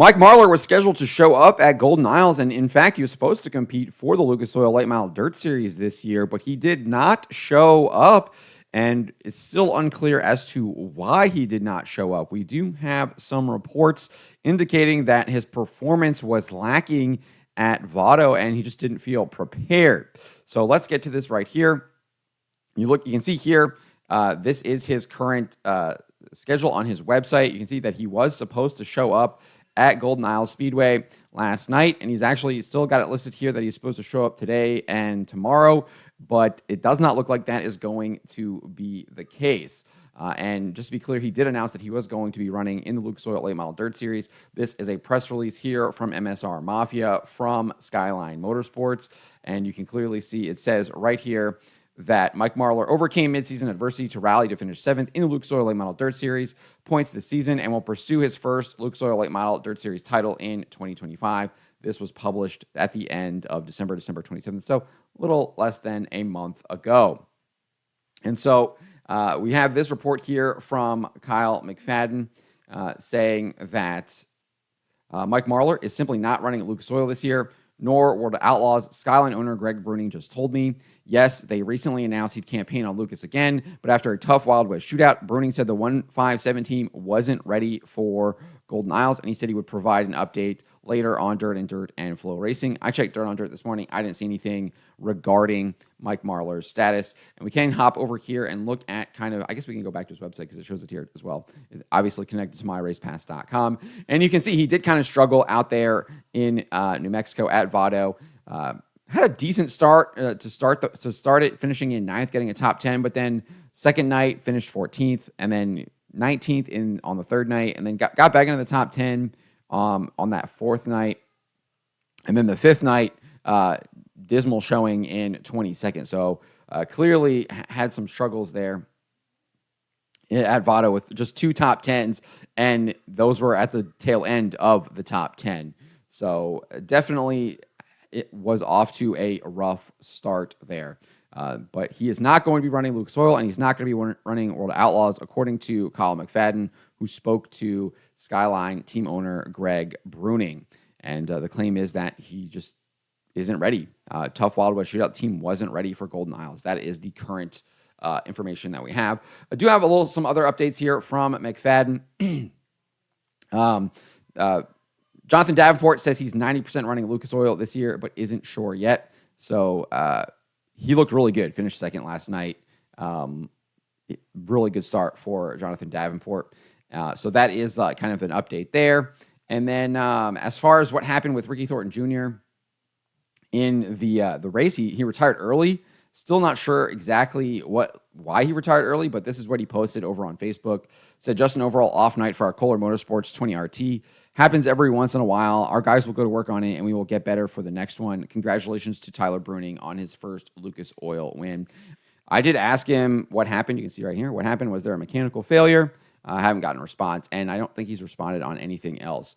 Mike Marlar was scheduled to show up at Golden Isles, and in fact, he was supposed to compete for the Lucas Oil Late Model Dirt Series this year, but he did not show up, and it's still unclear as to why he did not show up. We do have some reports indicating that his performance was lacking at Vado, and he just didn't feel prepared. So let's get to this right here. You can see here, this is his current schedule on his website. You can see that he was supposed to show up at Golden Isles Speedway last night, and he's actually still got it listed here that he's supposed to show up today and tomorrow, but it does not look like that is going to be the case. And just to be clear, he did announce that he was going to be running in the Lucas Oil Late Model Dirt Series. This is a press release here from MSR Mafia from Skyline Motorsports, and you can clearly see it says right here that Mike Marlar overcame midseason adversity to rally to finish 7th in the Lucas Oil Late Model Dirt Series points this season and will pursue his first Lucas Oil Late Model Dirt Series title in 2025. This was published at the end of December 27th, so a little less than a month ago. And so we have this report here from Kyle McFadden saying that Mike Marlar is simply not running at Lucas Oil this year, nor World of Outlaws. Skyline owner Greg Bruning just told me. Yes, they recently announced he'd campaign on Lucas again, but after a tough Wild West shootout, Bruning said the 157 team wasn't ready for Golden Isles, and he said he would provide an update later on Dirt and Flow Racing. I checked Dirt on Dirt this morning. I didn't see anything regarding Mike Marlar's status, and we can hop over here and look at I guess we can go back to his website because it shows it here as well. It's obviously connected to myracepass.com, and you can see he did kind of struggle out there in New Mexico at Vado. Had a decent start to start it, finishing in 9th, getting a top 10, but then second night finished 14th, and then 19th on the third night, and then got back into the top 10 on that fourth night, and then the fifth night, dismal showing in 22nd. So clearly had some struggles there at Vado with just 2 top 10s, and those were at the tail end of the top 10. So definitely it was off to a rough start there. But he is not going to be running Lucas Oil, and he's not going to be running World of Outlaws, according to Kyle McFadden, who spoke to Skyline team owner Greg Bruning. And the claim is that he just isn't ready. Tough Wild West shootout team wasn't ready for Golden Isles. That is the current information that we have. I do have some other updates here from McFadden. Jonathan Davenport says he's 90% running Lucas Oil this year, but isn't sure yet. So he looked really good. Finished second last night. Really good start for Jonathan Davenport. So that is kind of an update there. And then as far as what happened with Ricky Thornton Jr. in the race, he retired early. Still not sure exactly why he retired early, but this is what he posted over on Facebook. Said, just an overall off night for our Kohler Motorsports 20 RT. Happens every once in a while. Our guys will go to work on it, and we will get better for the next one. Congratulations to Tyler Bruning on his first Lucas Oil win. I did ask him what happened. You can see right here. What happened? Was there a mechanical failure? I haven't gotten a response, and I don't think he's responded on anything else.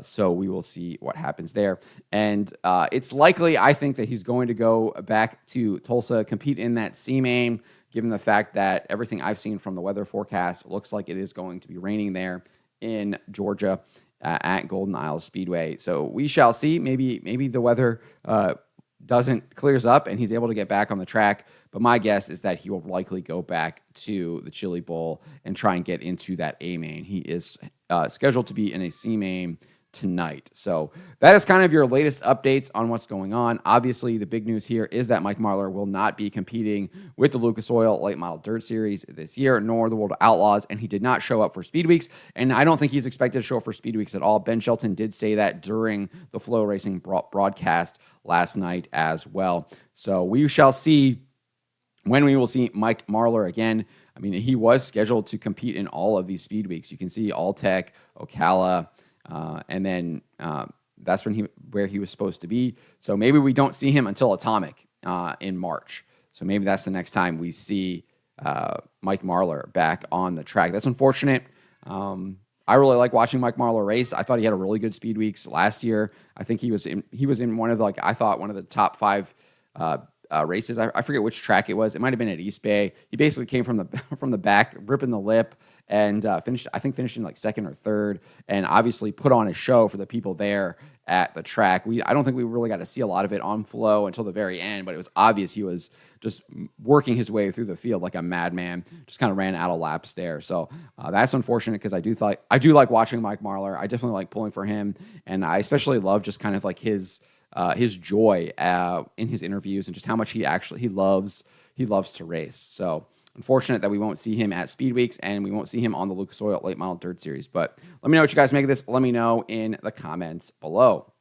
So we will see what happens there. And it's likely, I think, that he's going to go back to Tulsa, compete in that C-Main, given the fact that everything I've seen from the weather forecast looks like it is going to be raining there in Georgia at Golden Isles Speedway. So we shall see. Maybe the weather clears up and he's able to get back on the track. But my guess is that he will likely go back to the Chili Bowl and try and get into that A-Main. He is scheduled to be in a C-Main tonight. So that is kind of your latest updates on what's going on. Obviously, the big news here is that Mike Marlar will not be competing with the Lucas Oil Late Model Dirt Series this year, nor the World of Outlaws, and he did not show up for Speed Weeks, and I don't think he's expected to show up for Speed Weeks at all. Ben Shelton did say that during the Flow Racing broadcast last night as well. So we shall see when we will see Mike Marlar again. I mean, he was scheduled to compete in all of these Speed Weeks. You can see Alltech, Ocala, and then that's where he was supposed to be. So maybe we don't see him until Atomic in March. So maybe that's the next time we see Mike Marlar back on the track. That's unfortunate. I really like watching Mike Marlar race. I thought he had a really good Speed Weeks last year. I think he was in one of one of the top 5 races. I forget which track it was. It might have been at East Bay. He basically came from the from the back, ripping the lip, and finished in like second or third, and obviously put on a show for the people there at the track. I don't think we really got to see a lot of it on flow until the very end, but it was obvious he was just working his way through the field like a madman. Just kind of ran out of laps there. So that's unfortunate because I do like watching Mike Marlar. I definitely like pulling for him, and I especially love just kind of like his joy in his interviews and just how much he loves to race. So unfortunate that we won't see him at Speed Weeks and we won't see him on the Lucas Oil Late Model Dirt Series. But let me know what you guys make of this. Let me know in the comments below.